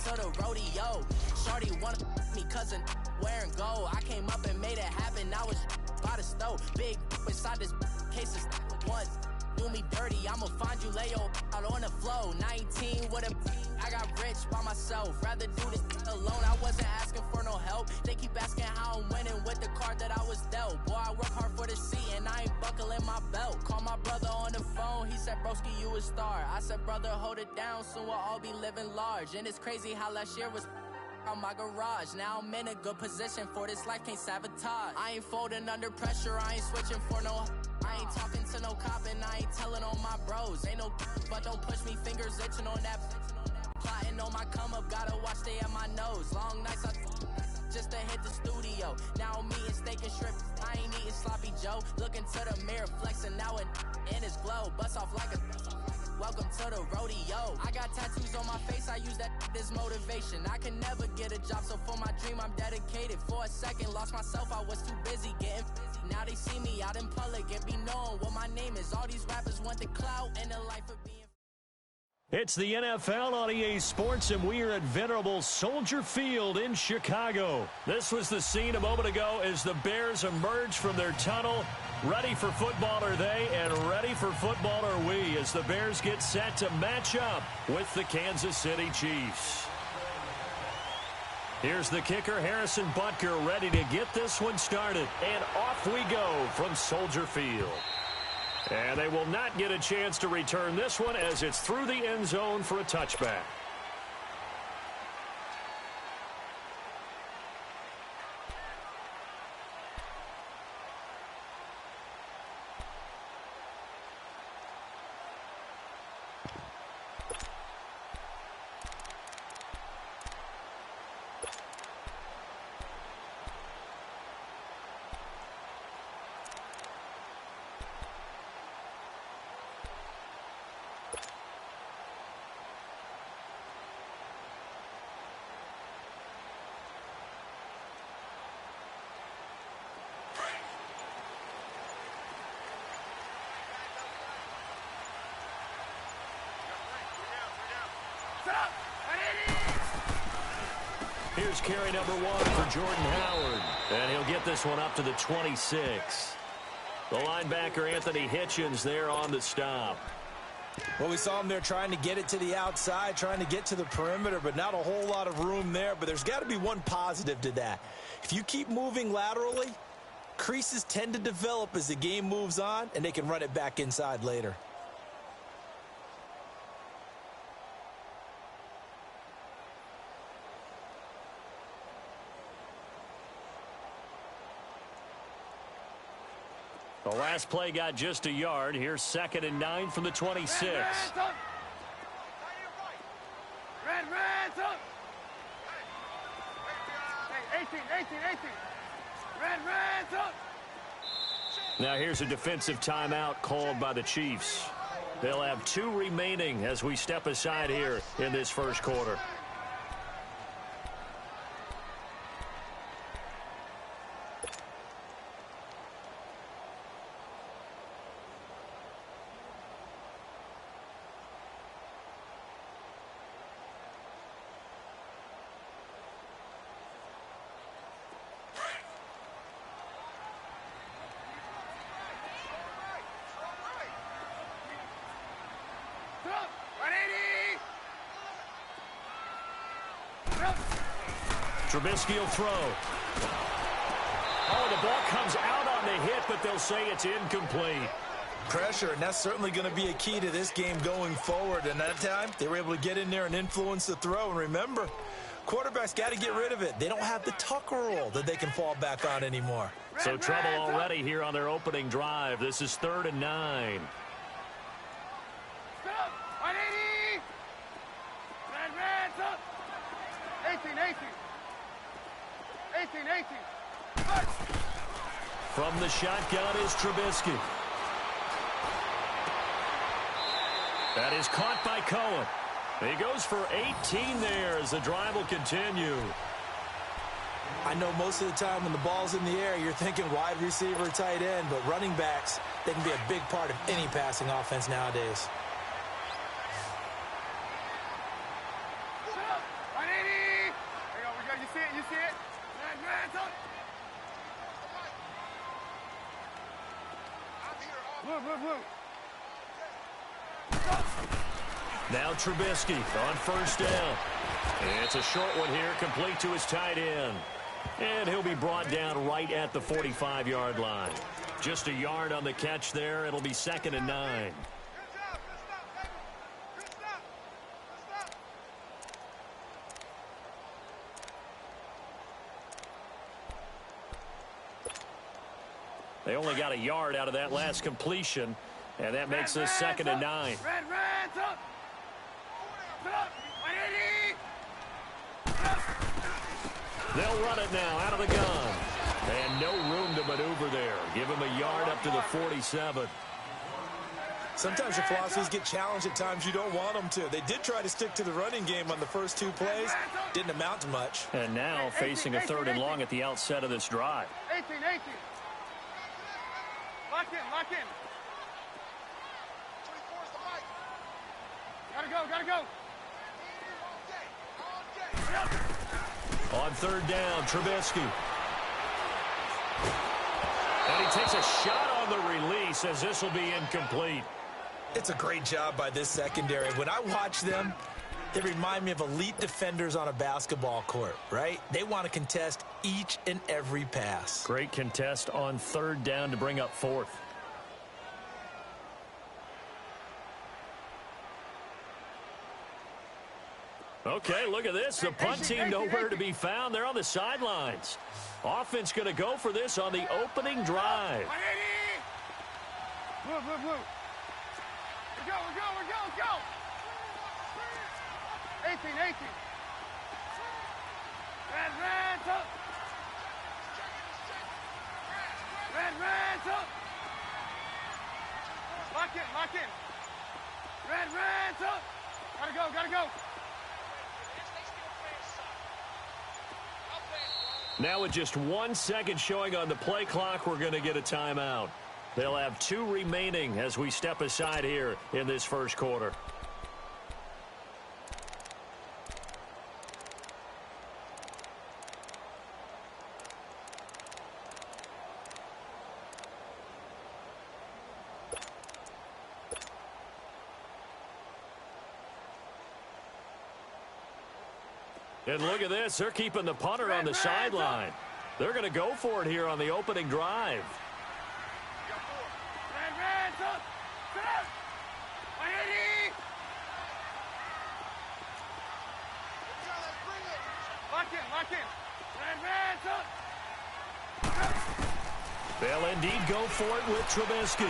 to the rodeo. Shorty wanna me cousin wearing gold. I came up and made it happen. I was by the stove. Big inside this cases once. Do me dirty, I'ma find you, lay your out on the floor. 19 with a I got rich by myself. Rather do this alone. I wasn't asking for no help. They keep asking how I'm winning with the card that I was dealt. Boy, I work hard for the seat and I ain't buckling my belt. Call my brother on the phone. He said, broski, you a star. I said, brother, hold it down. Soon we'll all be living large. And it's crazy how last year was on my garage. Now I'm in a good position for this life, can't sabotage. I ain't folding under pressure, I ain't switching for no. I ain't talking to no cop and I ain't telling on my bros. Ain't no but don't push me, fingers itching on that. Plotting on my come up, gotta watch stay at my nose. Long nights I just to hit the studio. Now I'm eating steak and shrimp, I ain't eating sloppy Joe. Looking to the mirror, flexing now and in his glow. Bust off like a welcome to the rodeo. I got tattoos on my face, I use that as motivation. I can never get a job, so for my dream I'm dedicated. For a second, lost myself, I was too busy getting busy. Now they see me out in public and be knowing what my name is. All these rappers want the clout and the life of being. It's the NFL on EA Sports, and we are at venerable Soldier Field in Chicago. This was the scene a moment ago as the Bears emerged from their tunnel. Ready for football are they, and ready for football are we, as the Bears get set to match up with the Kansas City Chiefs. Here's the kicker, Harrison Butker, ready to get this one started. And off we go from Soldier Field. And they will not get a chance to return this one as it's through the end zone for a touchback. Here's carry number 1 for Jordan Howard. And he'll get this one up to the 26. The linebacker, Anthony Hitchens, there on the stop. Well, we saw him there trying to get it to the outside, trying to get to the perimeter, but not a whole lot of room there. But there's got to be one positive to that. If you keep moving laterally, creases tend to develop as the game moves on, and they can run it back inside later. The last play got just a yard. Here's 2nd and 9 from the 26. Red, 18. Now here's a defensive timeout called by the Chiefs. They'll have 2 remaining as we step aside here in this first quarter. Trubisky will throw. Oh, the ball comes out on the hit, but they'll say it's incomplete. Pressure, and that's certainly going to be a key to this game going forward. And that time, they were able to get in there and influence the throw. And remember, quarterbacks got to get rid of it. They don't have the Tucker rule that they can fall back on anymore. So trouble already here on their opening drive. This is 3rd and 9. Stop! 180! Red, up! 18. From the shotgun is Trubisky. That is caught by Cohen. He goes for 18 there as the drive will continue. I know most of the time when the ball's in the air, you're thinking wide receiver, tight end, but running backs, they can be a big part of any passing offense nowadays. Stop! 180! see it. Red, up. Move. Now Trubisky on first down. It's a short one here, complete to his tight end. And he'll be brought down right at the 45-yard line. Just a yard on the catch there. It'll be 2nd and 9. They only got a yard out of that last completion, and that makes this 2nd and 9. Red, up. Up. 180. They'll run it now out of the gun. And no room to maneuver there. Give him a yard up to the 47. Sometimes your philosophies get challenged at times you don't want them to. They did try to stick to the running game on the first 2 plays. Didn't amount to much. And now facing a 3rd and long at the outset of this drive. 18. Lock in. 24's the mic. Gotta go. On 3rd down, Trubisky. And he takes a shot on the release as this will be incomplete. It's a great job by this secondary. When I watch them, they remind me of elite defenders on a basketball court, right? They want to contest each and every pass. Great contest on 3rd down to bring up 4th. Okay, look at this. The punt team nowhere to be found. They're on the sidelines. Offense going to go for this on the opening drive. 180. Move. We're go. 18. Red, up. Red, up. Lock in. Red, up. Gotta go. Now with just 1 second showing on the play clock, we're going to get a timeout. They'll have 2 remaining as we step aside here in this first quarter. And look at this. They're keeping the punter on the sideline. They're going to go for it here on the opening drive. Red, up. 180. Lock in. Red, up. They'll indeed go for it with Trubisky.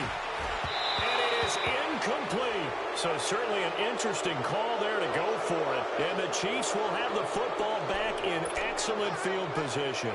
And it is incomplete. So certainly an interesting call there to go for it. And the Chiefs will have the football back in excellent field position.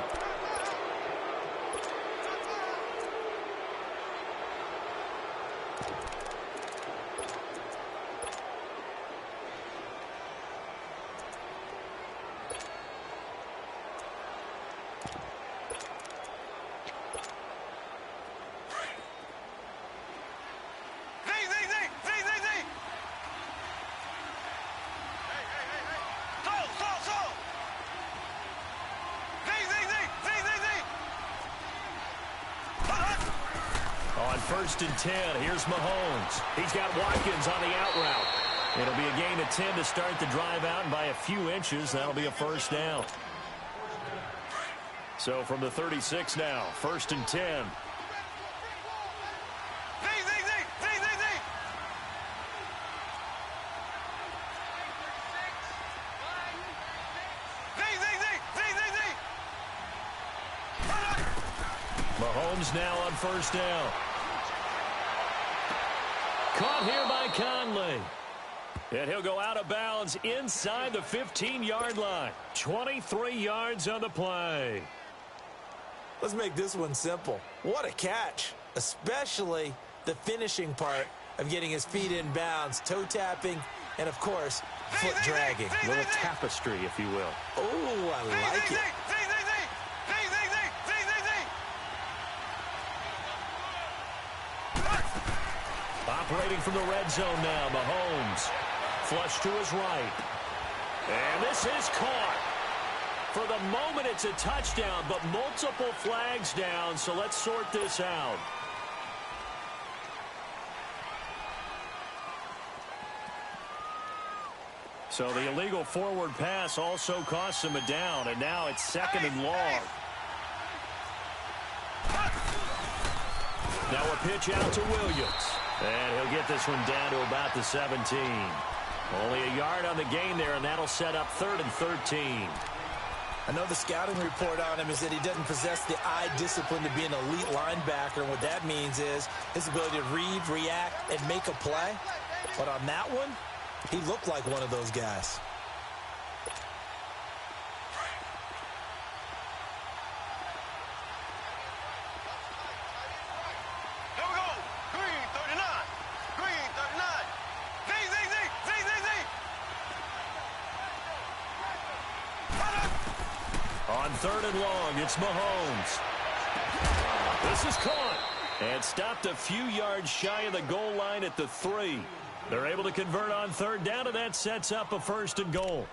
On 1st and 10, here's Mahomes. He's got Watkins on the out route. It'll be a gain of 10 to start the drive out, and by a few inches, that'll be a 1st down. So from the 36 now, 1st and 10. Mahomes now on 1st down. Caught here by Conley. And he'll go out of bounds inside the 15-yard line. 23 yards on the play. Let's make this one simple. What a catch, especially the finishing part of getting his feet in bounds, toe tapping, and, of course, foot dragging. A little tapestry, if you will. Oh, I like it. Operating from the red zone now, Mahomes. Flush to his right. And this is caught. For the moment, it's a touchdown, but multiple flags down, so let's sort this out. So the illegal forward pass also costs him a down, and now it's 2nd and long. Now a pitch out to Williams. And he'll get this one down to about the 17. Only a yard on the gain there, and that'll set up 3rd and 13. I know the scouting report on him is that he doesn't possess the eye discipline to be an elite linebacker, and what that means is his ability to read, react, and make a play. But on that one, he looked like one of those guys. Here we go. Green 39. Green 39. Z, Z, Z, Z, Z, Z. On 3rd and long, it's Mahomes. This is caught. And stopped a few yards shy of the goal line at the 3. They're able to convert on 3rd down, and that sets up a 1st and goal.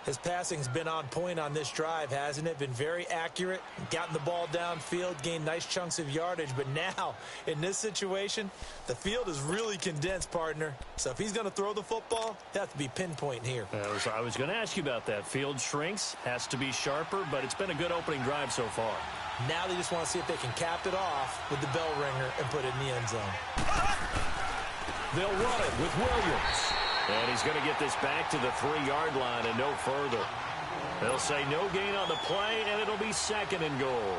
His passing's been on point on this drive, hasn't it? Been very accurate, gotten the ball downfield, gained nice chunks of yardage. But now, in this situation, the field is really condensed, partner. So if he's going to throw the football, it has to be pinpoint here. I was going to ask you about that. Field shrinks, has to be sharper, but it's been a good opening drive so far. Now they just want to see if they can cap it off with the bell ringer and put it in the end zone. They'll run it with Williams. And he's going to get this back to the 3-yard line and no further. They'll say no gain on the play, and it'll be 2nd and goal.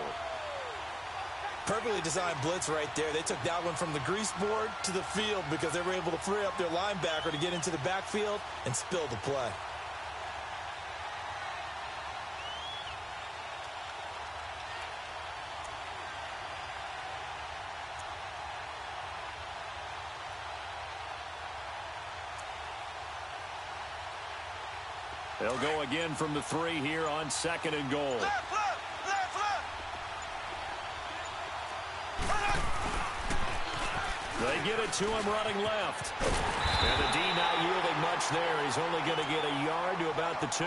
Perfectly designed blitz right there. They took that one from the grease board to the field because they were able to free up their linebacker to get into the backfield and spill the play. They'll go again from the 3 here on 2nd and goal. Left, left, left, left. They get it to him running left. And the D not yielding much there. He's only going to get a yard to about the 2.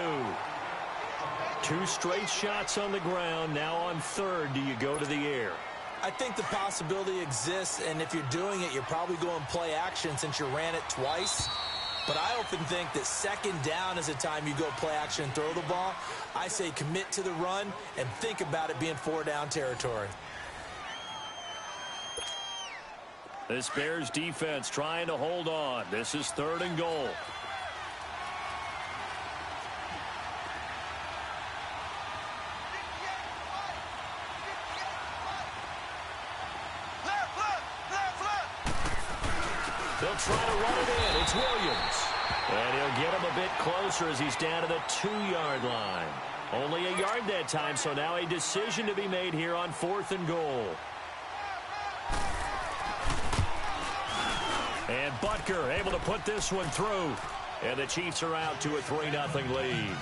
2 straight shots on the ground. Now on 3rd, do you go to the air? I think the possibility exists, and if you're doing it, you're probably going play action since you ran it twice. But I often think that 2nd down is a time you go play action and throw the ball. I say commit to the run and think about it being 4-down territory. This Bears defense trying to hold on. This is 3rd and goal. Left, left, left, left. They'll try to run it in. It's Williams. And he'll get him a bit closer as he's down to the 2-yard line. Only a yard that time, so now a decision to be made here on 4th and goal. And Butker able to put this one through. And the Chiefs are out to a 3-0 lead.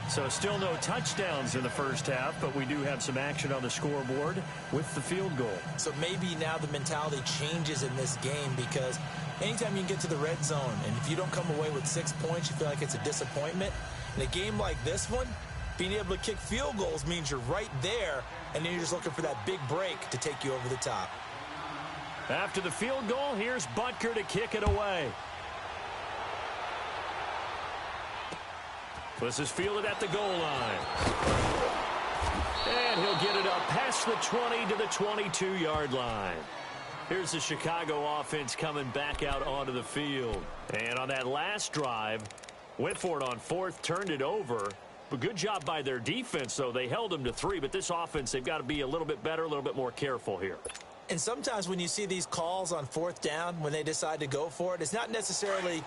So still no touchdowns in the first half, but we do have some action on the scoreboard with the field goal. So maybe now the mentality changes in this game because anytime you can get to the red zone and if you don't come away with 6 points, you feel like it's a disappointment. In a game like this one, being able to kick field goals means you're right there, and then you're just looking for that big break to take you over the top. After the field goal, here's Butker to kick it away. This is fielded at the goal line. And he'll get it up past the 20 to the 22-yard line. Here's the Chicago offense coming back out onto the field. And on that last drive, went for it on 4th, turned it over. But good job by their defense, though. They held them to 3, but this offense, they've got to be a little bit better, a little bit more careful here. And sometimes when you see these calls on 4th down, when they decide to go for it, it's not necessarily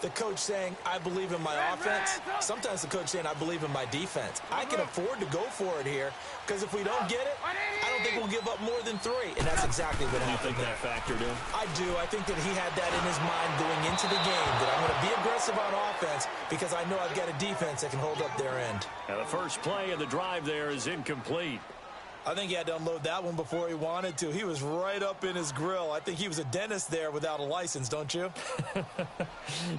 the coach saying, I believe in my offense. Sometimes the coach saying, I believe in my defense. I can afford to go for it here because if we don't get it, I don't think we'll give up more than 3. And that's exactly what happened. Do you think that factored in? I do. I think that he had that in his mind going into the game, that I'm going to be aggressive on offense because I know I've got a defense that can hold up their end. Now the first play of the drive there is incomplete. I think he had to unload that one before he wanted to. He was right up in his grill. I think he was a dentist there without a license, don't you?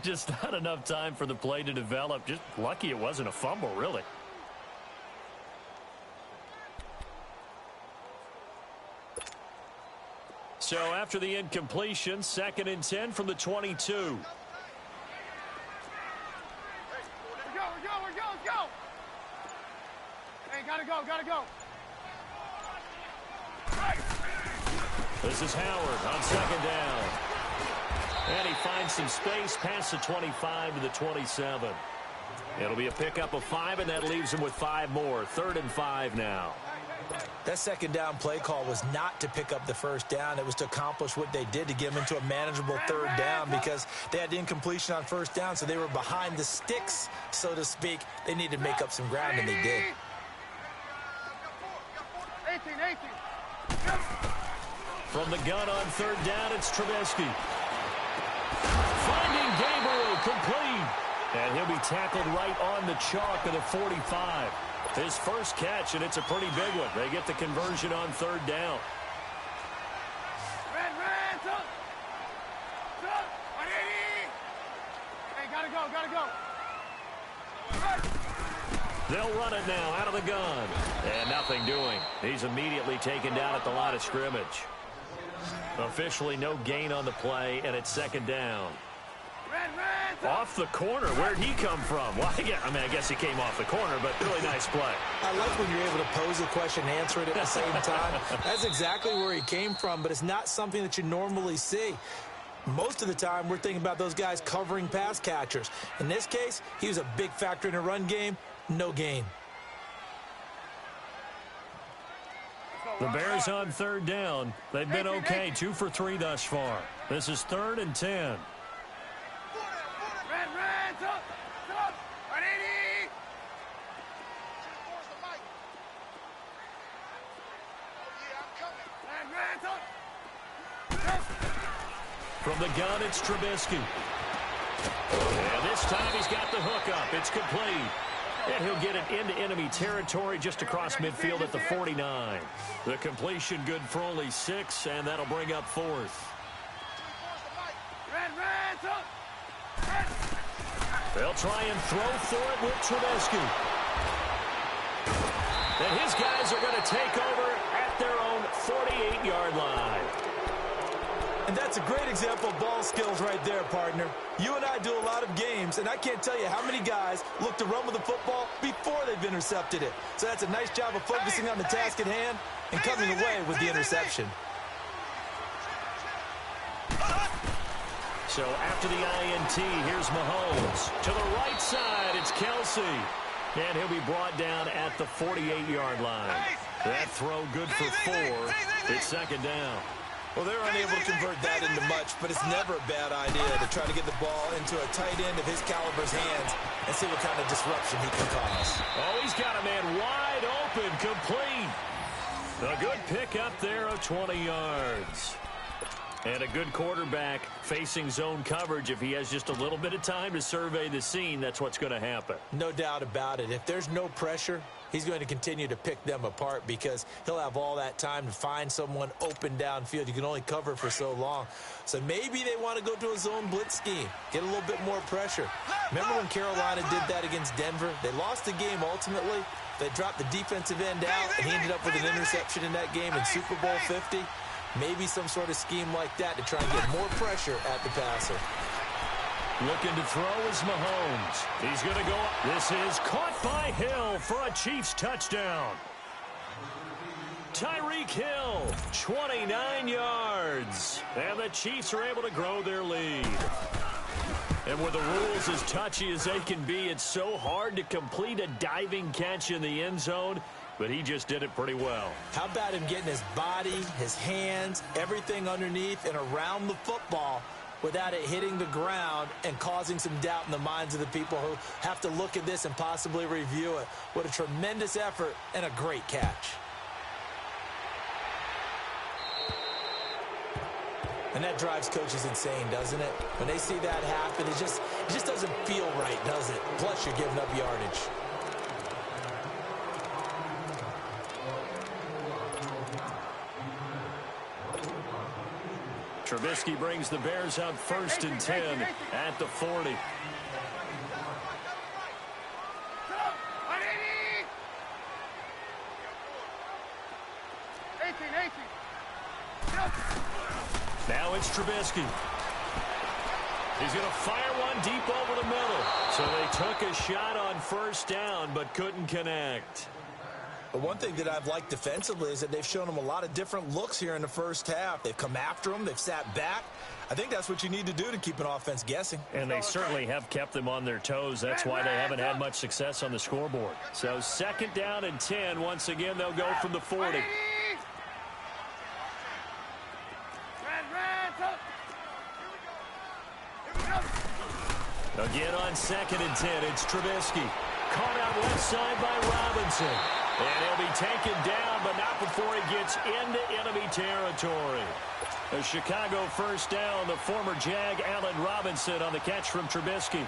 Just not enough time for the play to develop. Just lucky it wasn't a fumble, really. So after the incompletion, 2nd and 10 from the 22. Let's go. Hey, gotta go. This is Howard on 2nd down. And he finds some space past the 25 to the 27. It'll be a pickup of 5, and that leaves him with 5 more. 3rd and 5 now. That 2nd down play call was not to pick up the 1st down. It was to accomplish what they did to get them into a manageable 3rd down because they had the incompletion on 1st down, so they were behind the sticks, so to speak. They needed to make up some ground, and they did. 18. From the gun on 3rd down, it's Trubisky. Finding Gabriel complete. And he'll be tackled right on the chalk of the 45. His first catch, and it's a pretty big one. They get the conversion on 3rd down. Hey, gotta go. They'll run it now out of the gun. And nothing doing. He's immediately taken down at the line of scrimmage. Officially no gain on the play, and it's 2nd down. Off the corner. Where'd he come from? Well, I guess he came off the corner, but really nice play. I like when you're able to pose a question and answer it at the same time. That's exactly where he came from, but it's not something that you normally see. Most of the time, we're thinking about those guys covering pass catchers. In this case, he was a big factor in the run game. No gain. The Bears on 3rd down. They've been okay. 2 for 3 thus far. This is 3rd and 10. From the gun, it's Trubisky. And this time he's got the hook up. It's complete. And he'll get it into enemy territory just across midfield at the 49. The completion good for only 6, and that'll bring up 4th. They'll try and throw for it with Trubisky. And his guys are going to take over at their own 48-yard line. And that's a great example of ball skills right there, partner. You and I do a lot of games, and I can't tell you how many guys look to run with the football before they've intercepted it. So that's a nice job of focusing on the task at hand and coming away with the interception. So after the INT, here's Mahomes. To the right side, it's Kelsey. And he'll be brought down at the 48-yard line. That throw good for 4. It's 2nd down. Well, they're unable to convert that into much, but it's never a bad idea to try to get the ball into a tight end of his caliber's hands and see what kind of disruption he can cause. Oh, he's got a man wide open, complete. A good pickup there of 20 yards. And a good quarterback facing zone coverage. If he has just a little bit of time to survey the scene, that's what's going to happen. No doubt about it. If there's no pressure, he's going to continue to pick them apart because he'll have all that time to find someone open downfield. You can only cover for so long. So maybe they want to go to a zone blitz scheme, get a little bit more pressure. Remember when Carolina did that against Denver? They lost the game ultimately. They dropped the defensive end out, and he ended up with an interception in that game in Super Bowl 50. Maybe some sort of scheme like that to try and get more pressure at the passer. Looking to throw is Mahomes. He's going to go up. This is caught by Hill for a Chiefs touchdown. Tyreek Hill, 29 yards. And the Chiefs are able to grow their lead. And with the rules as touchy as they can be, it's so hard to complete a diving catch in the end zone. But he just did it pretty well. How about him getting his body, his hands, everything underneath and around the football without it hitting the ground and causing some doubt in the minds of the people who have to look at this and possibly review it. What a tremendous effort and a great catch. And that drives coaches insane, doesn't it? When they see that happen, it just doesn't feel right, does it? Plus, you're giving up yardage. Trubisky brings the Bears up 1st and 10 at the 40. Now it's Trubisky. He's going to fire one deep over the middle. So they took a shot on first down but couldn't connect. But one thing that I've liked defensively is that they've shown them a lot of different looks here in the first half. They've come after them. They've sat back. I think that's what you need to do to keep an offense guessing. And they certainly have kept them on their toes. That's why they haven't had much success on the scoreboard. So second down and 10. Once again, they'll go from the 40. Again on second and 10, it's Trubisky. Caught out left side by Robinson. And he'll be taken down, but not before he gets into enemy territory. A Chicago first down, the former Jag Allen Robinson on the catch from Trubisky.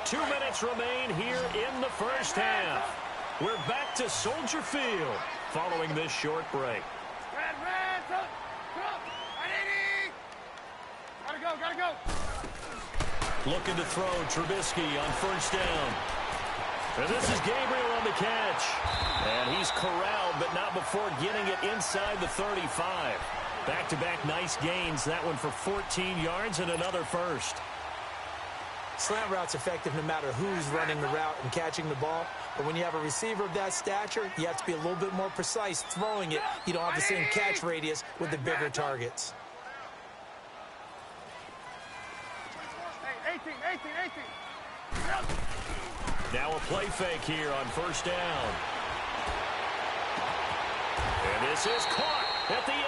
2 minutes remain here in the first half. We're back to Soldier Field following this short break. Gotta go. Looking to throw Trubisky on first down. And this is Gabriel on the catch. And he's corralled, but not before getting it inside the 35. Back-to-back nice gains. That one for 14 yards and another first. Slant route's effective no matter who's running the route and catching the ball. But when you have a receiver of that stature, you have to be a little bit more precise throwing it. You don't have the same catch radius with the bigger targets. 18. Now a play fake here on first down. And this is caught at the 8.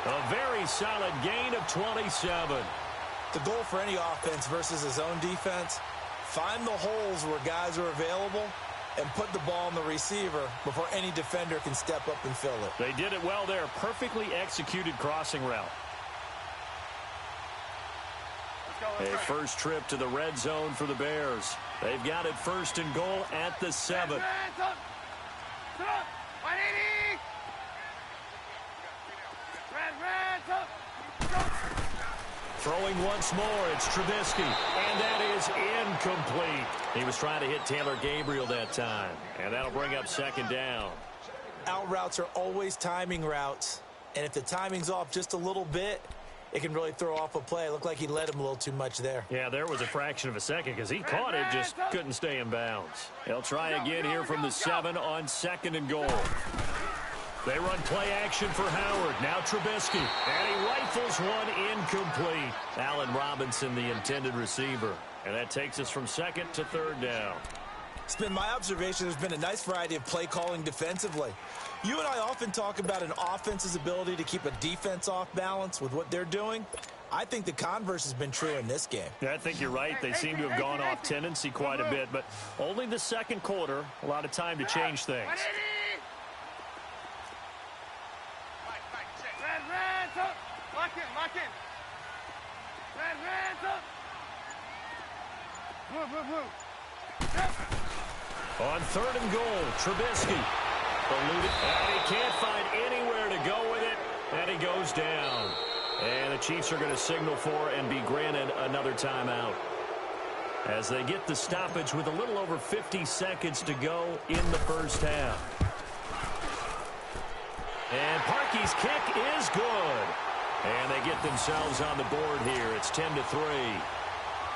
A very solid gain of 27. The goal for any offense versus his own defense, find the holes where guys are available and put the ball on the receiver before any defender can step up and fill it. They did it well there. Perfectly executed crossing route. A first trip to the red zone for the Bears. They've got it first and goal at the 7. Throwing once more, it's Trubisky, and that is incomplete. He was trying to hit Taylor Gabriel that time, and that'll bring up second down. Out routes are always timing routes, and if the timing's off just a little bit, it can really throw off a play. It looked like he led him a little too much there. Yeah, there was a fraction of a second because he caught it, just couldn't stay in bounds. They'll try again here from the 7 on second and goal. They run play action for Howard. Now Trubisky. And he rifles one incomplete. Allen Robinson, the intended receiver. And that takes us from second to third down. It's been my observation there's been a nice variety of play calling defensively. You and I often talk about an offense's ability to keep a defense off balance with what they're doing. I think the converse has been true in this game. Yeah, I think you're right. They seem to have gone off tendency quite a bit, but only the second quarter, a lot of time to change things. Lock in. Move. On third and goal, Trubisky. And he can't find anywhere to go with it, and he goes down. And the Chiefs are going to signal for and be granted another timeout as they get the stoppage with a little over 50 seconds to go in the first half. And Parkey's kick is good. And they get themselves on the board here. It's 10-3.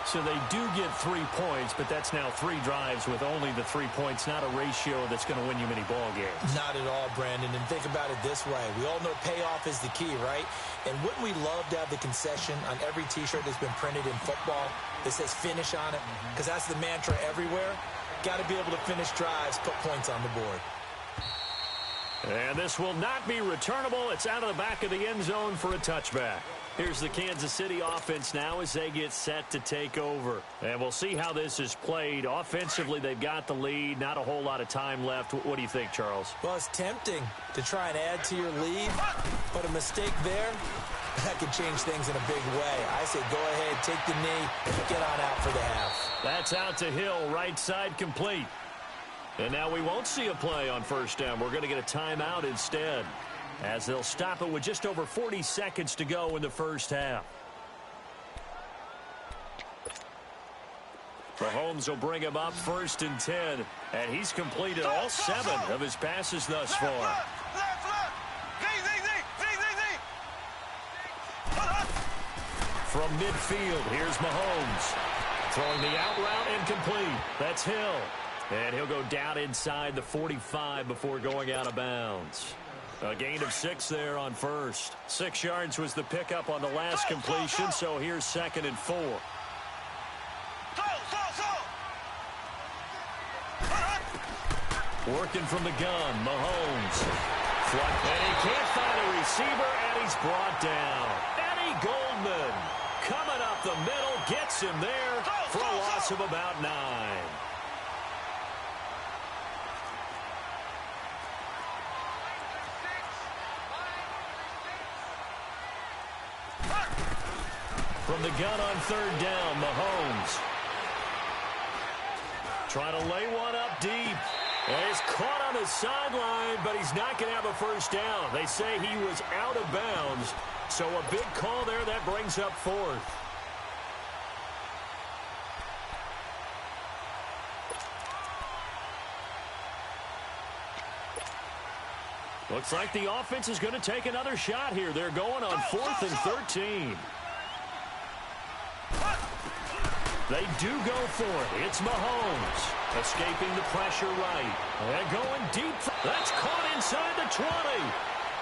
So they do get 3 points, but that's now 3 drives with only the 3 points, not a ratio that's going to win you many ball games. Not at all, Brandon. And think about it this way. We all know payoff is the key, right? And wouldn't we love to have the concession on every T-shirt that's been printed in football that says finish on it? Because that's the mantra everywhere. Got to be able to finish drives, put points on the board. And this will not be returnable. It's out of the back of the end zone for a touchback. Here's the Kansas City offense now as they get set to take over. And we'll see how this is played. Offensively, they've got the lead. Not a whole lot of time left. What do you think, Charles? Well, it's tempting to try and add to your lead, but a mistake there, that can change things in a big way. I say go ahead, take the knee, get on out for the half. That's out to Hill, right side complete. And now we won't see a play on first down. We're going to get a timeout instead, as they'll stop it with just over 40 seconds to go in the first half. Mahomes will bring him up first and 10, and he's completed all 7 of his passes thus far. Left. Z. From midfield, here's Mahomes. Throwing the out route incomplete. That's Hill. And he'll go down inside the 45 before going out of bounds. A gain of 6 there on first. 6 yards was the pickup on the last completion, so here's 2nd and 4. Working from the gun, Mahomes. And he can't find a receiver, and he's brought down. Eddie Goldman coming up the middle, gets him there for a loss of about 9. From the gun on 3rd down, Mahomes. Trying to lay one up deep. And he's caught on the sideline, but he's not going to have a first down. They say he was out of bounds. So a big call there that brings up 4th. Looks like the offense is going to take another shot here. They're going on 4th and 13. They do go for it. It's Mahomes. Escaping the pressure right. And going deep. That's caught inside the 20.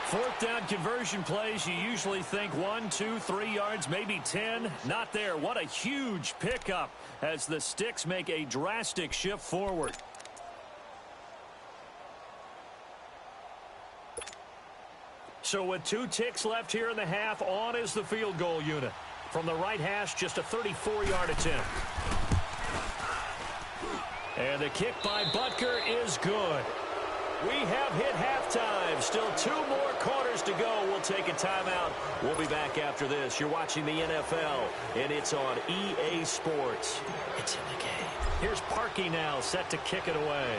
4th down conversion plays, you usually think 1, 2, 3 yards, maybe 10. Not there. What a huge pickup as the Sticks make a drastic shift forward. So with 2 ticks left here in the half, on is the field goal unit. From the right hash, just a 34-yard attempt. And the kick by Butker is good. We have hit halftime. Still 2 more quarters to go. We'll take a timeout. We'll be back after this. You're watching the NFL, and it's on EA Sports. It's in the game. Here's Parkey now, set to kick it away.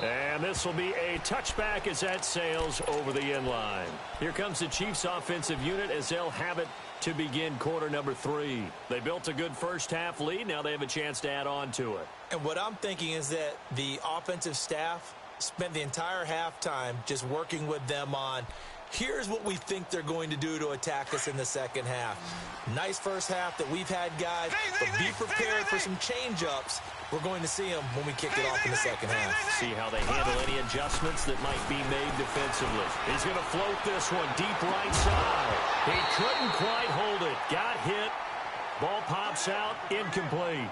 And this will be a touchback as that sails over the end line. Here comes the Chiefs offensive unit as they'll have it to begin quarter number 3. They built a good first half lead. Now they have a chance to add on to it. And what I'm thinking is that the offensive staff spent the entire halftime just working with them on, here's what we think they're going to do to attack us in the second half. Nice first half that we've had, guys, but be prepared for some change-ups. We're going to see them when we kick it off in the second half. See how they handle any adjustments that might be made defensively. He's going to float this one deep right side. He couldn't quite hold it. Got hit. Ball pops out. Incomplete.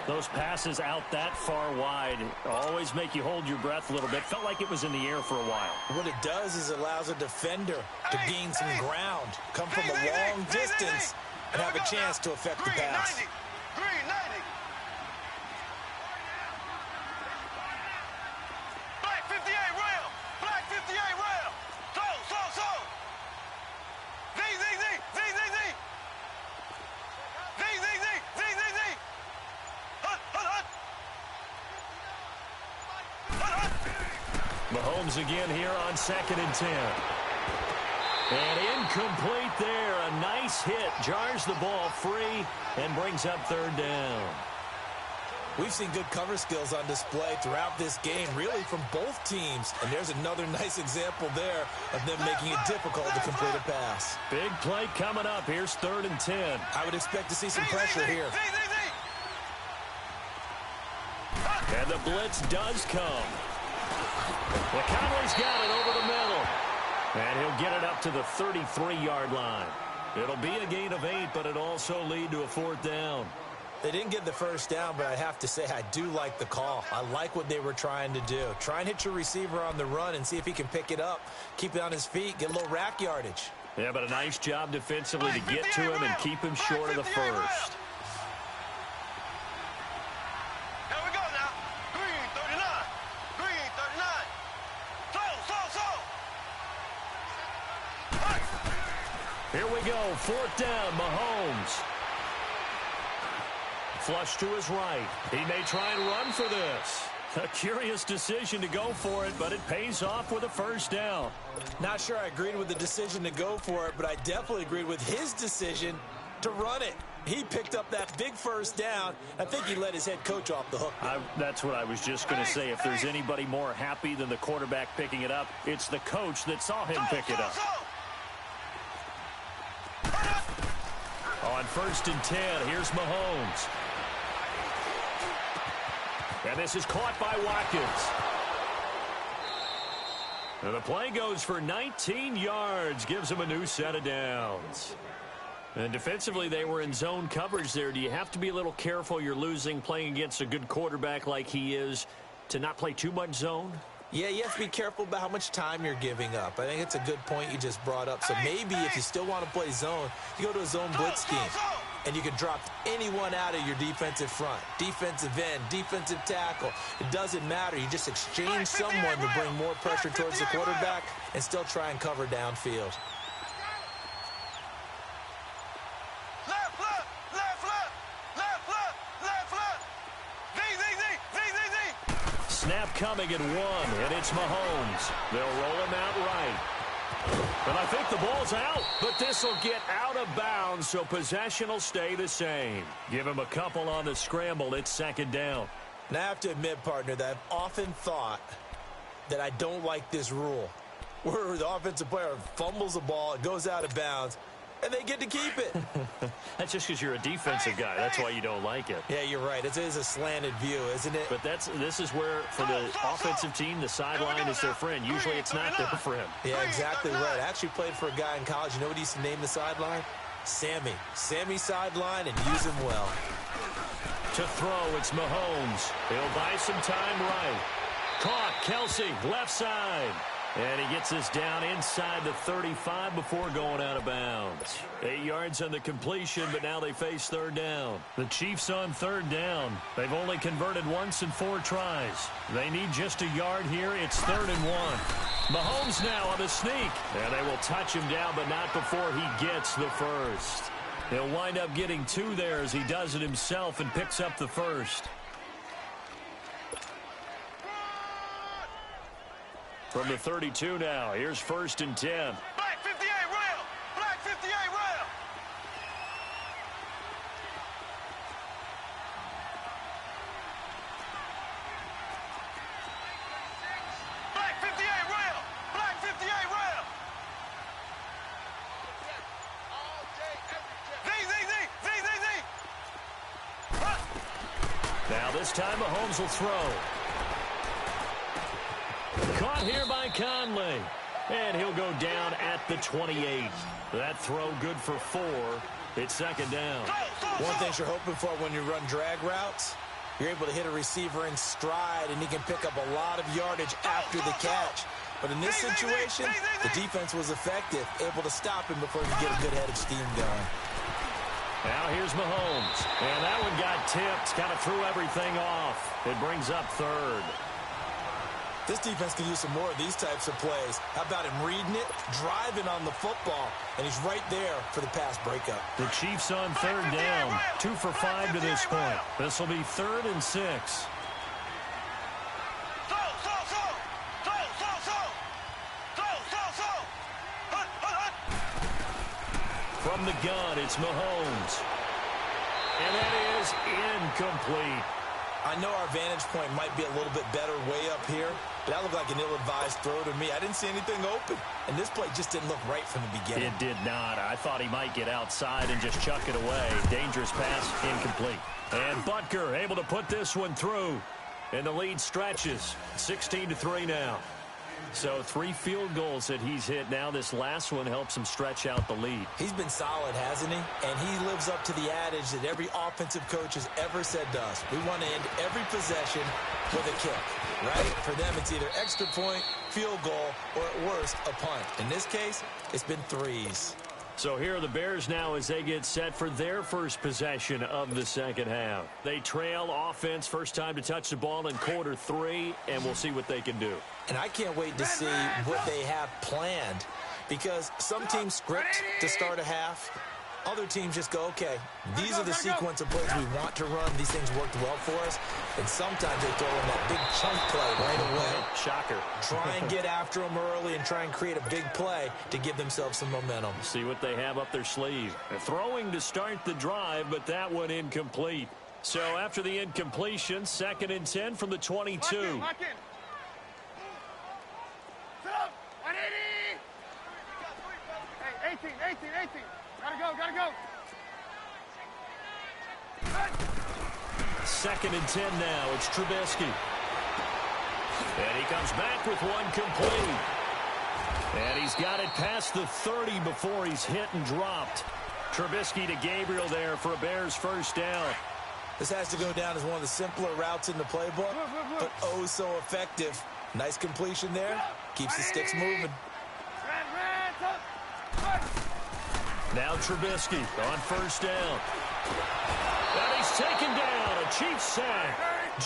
Those passes out that far wide always make you hold your breath a little bit. Felt like it was in the air for a while. What it does is it allows a defender to gain some ground, come from a long distance, and have a chance to affect the pass. Green 90. Black 58 rail. Black 58 rail. So. Z. Mahomes again here on 2nd and 10. And incomplete there. A nice hit. Jars the ball free and brings up 3rd down. We've seen good cover skills on display throughout this game, really from both teams. And there's another nice example there of them making it difficult to complete a pass. Big play coming up. Here's 3rd and 10. I would expect to see some pressure here. And the blitz does come. Well, Conley's got it over the middle. And he'll get it up to the 33-yard line. It'll be a gain of 8, but it'll also lead to a 4th down. They didn't get the first down, but I have to say I do like the call. I like what they were trying to do. Try and hit your receiver on the run and see if he can pick it up, keep it on his feet, get a little rack yardage. Yeah, but a nice job defensively to get to him and keep him short of the first. Here we go now. Green 39. Green 39. So. Here we go. 4th down, Mahomes. Flush to his right. He may try and run for this. A curious decision to go for it, but it pays off with a first down. Not sure I agreed with the decision to go for it, but I definitely agreed with his decision to run it. He picked up that big first down. I think he let his head coach off the hook. That's what I was just going to say. If there's anybody more happy than the quarterback picking it up, it's the coach that saw him pick it up. On 1st and 10, here's Mahomes. And this is caught by Watkins. And the play goes for 19 yards, gives him a new set of downs. And defensively, they were in zone coverage there. Do you have to be a little careful? You're losing, playing against a good quarterback like he is, to not play too much zone? Yeah, you have to be careful about how much time you're giving up. I think it's a good point you just brought up. So maybe if you still want to play zone, you go to a zone blitz scheme. And you can drop anyone out of your defensive front. Defensive end, defensive tackle. It doesn't matter. You just exchange someone to bring more pressure towards the quarterback and still try and cover downfield. Snap coming at 1, and it's Mahomes. They'll roll him out right. And I think the ball's out, but this will get out of bounds, so possession will stay the same. Give him a couple on the scramble. It's 2nd down. And I have to admit, partner, that I've often thought that I don't like this rule, where the offensive player fumbles the ball, it goes out of bounds, and they get to keep it. That's just because you're a defensive guy. That's why you don't like it. Yeah, you're right. It is a slanted view, isn't it? But this is where, for the offensive team, the sideline is their friend. Usually it's not their friend. Yeah, exactly right. I actually played for a guy in college. You know what he used to name the sideline? Sammy. Sammy sideline, and use him well. To throw, it's Mahomes. He'll buy some time right. Caught, Kelsey, left side. And he gets this down inside the 35 before going out of bounds. 8 yards on the completion, but now they face 3rd down. The Chiefs on 3rd down. They've only converted once in 4 tries. They need just a yard here. It's 3rd and 1. Mahomes now on the sneak. And they will touch him down, but not before he gets the first. He'll wind up getting 2 there as he does it himself and picks up the first. From the 32 now, here's 1st and 10. Black 58 rail! Black 58 rail! Black 58 rail! Black 58 rail! Z! Now this time Mahomes will throw. Caught here by Conley. And he'll go down at the 28. That throw good for 4. It's 2nd down. One thing you're hoping for when you run drag routes, you're able to hit a receiver in stride, and he can pick up a lot of yardage after the catch. But in this situation, the defense was effective, able to stop him before he could get a good head of steam going. Now here's Mahomes. And that one got tipped. Kind of threw everything off. It brings up 3rd. This defense can use some more of these types of plays. How about him reading it, driving on the football, and he's right there for the pass breakup. The Chiefs on 3rd down. 2 for 5 to this point. This will be 3rd and 6. From the gun, it's Mahomes. And that is incomplete. I know our vantage point might be a little bit better way up here, but that looked like an ill-advised throw to me. I didn't see anything open, and this play just didn't look right from the beginning. It did not. I thought he might get outside and just chuck it away. Dangerous pass, incomplete. And Butker able to put this one through, and the lead stretches. 16-3 now. So 3 field goals that he's hit now. This last one helps him stretch out the lead. He's been solid, hasn't he? And he lives up to the adage that every offensive coach has ever said to us. We want to end every possession with a kick, right? For them, it's either extra point, field goal, or at worst, a punt. In this case, it's been 3s. So here are the Bears now as they get set for their first possession of the 2nd half. They trail offense, first time to touch the ball in quarter 3, and we'll see what they can do. And I can't wait to see what they have planned, because some teams script to start a half. Other teams just go, okay, these are the sequence of plays we want to run. These things worked well for us. And sometimes they throw in that big chunk play right away. Shocker. Try and get after them early and try and create a big play to give themselves some momentum. See what they have up their sleeve. They're throwing to start the drive, but that one incomplete. So after the incompletion, 2nd and 10 from the 22. Lock in. Sit up. 180. Hey, 18. Gotta go. 2nd and 10 now. It's Trubisky. And he comes back with one complete. And he's got it past the 30 before he's hit and dropped. Trubisky to Gabriel there for a Bears first down. This has to go down as one of the simpler routes in the playbook, but oh so effective. Nice completion there. Keeps the sticks moving. Now Trubisky on first down. And he's taken down. A Chiefs sack.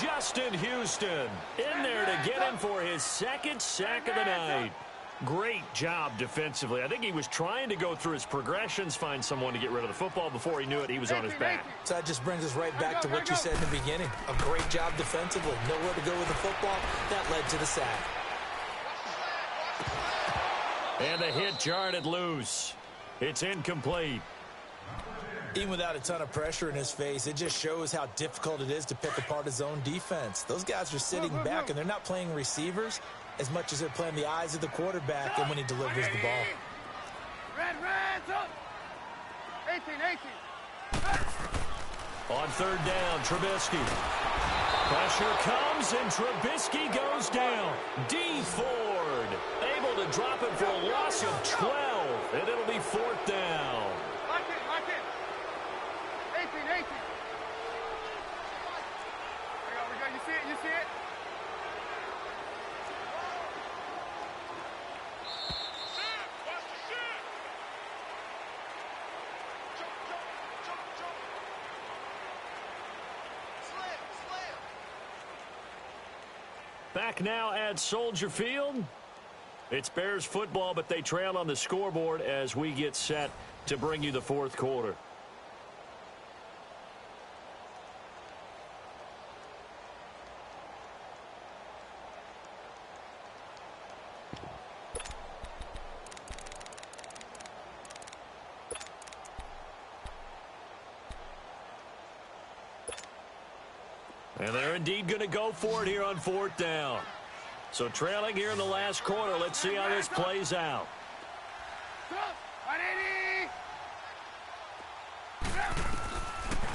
Justin Houston in there to get him for his 2nd sack of the night. Great job defensively. I think he was trying to go through his progressions, find someone to get rid of the football. Before he knew it, he was on his back. So that just brings us right back to what you said in the beginning. A great job defensively. Nowhere to go with the football. That led to the sack. And the hit jarred it loose. It's incomplete. Even without a ton of pressure in his face, it just shows how difficult it is to pick apart his own defense. Those guys are sitting back, and they're not playing receivers as much as they're playing the eyes of the quarterback and when he delivers the ball. Red, up. 18. On 3rd down, Trubisky. Pressure comes, and Trubisky goes down. D. Ford able to drop it for a loss of 12, and it'll be 4th down. Lock in. 18. There we go. You see it? Back now at Soldier Field. It's Bears football, but they trail on the scoreboard as we get set to bring you the 4th quarter. And they're indeed going to go for it here on 4th down. So trailing here in the last quarter. Let's see how this plays out. 180.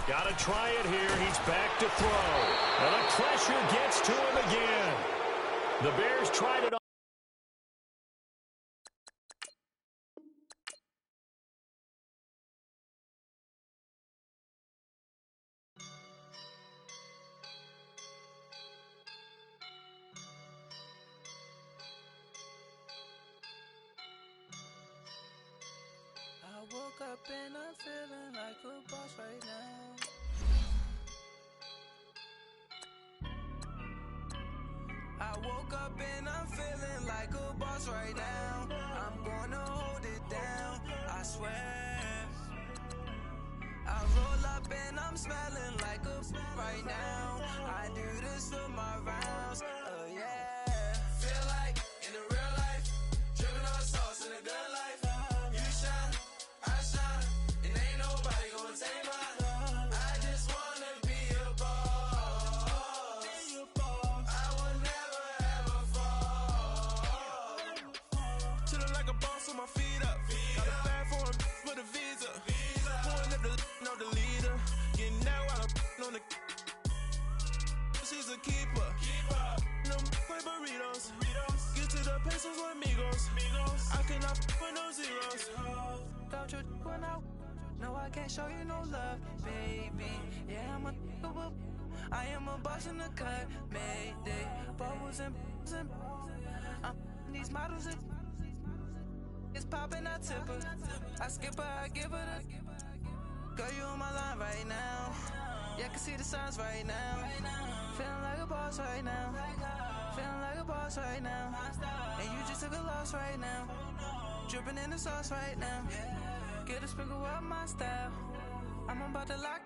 Got to try it here. He's back to throw. And the pressure gets to him again. The Bears tried it on. Woke up and I'm feeling like a boss right now. I woke up and I'm feeling like a boss right now. I'm gonna hold it down, I swear. I roll up and I'm smelling like a right now. I do this for my rounds, yeah. Feel like in the real life, dripping on sauce in a good life. You shine, I shine, and ain't nobody gonna take mine. I just wanna be a boss. I will never ever fall. Chillin' like a boss with my feet up. Got a bag for him with a visa. Pulling up the leader. Getting that while I'm on the. She's a keeper. No play burritos. Get to the pesos with amigos. I cannot with no zeros. Don't you when no, I can't show you no love, baby. Yeah, I am a boss in the cut, Mayday. Bubbles and these models it's popping, I tip her. I skip her, I give her the. Girl, you on my line right now. Yeah, I can see the signs right now. Feeling like a boss right now. Feeling like a boss right now. And you just took a loss right now. Dripping in the sauce right now. Get a sprinkle up my style. I'm about to lock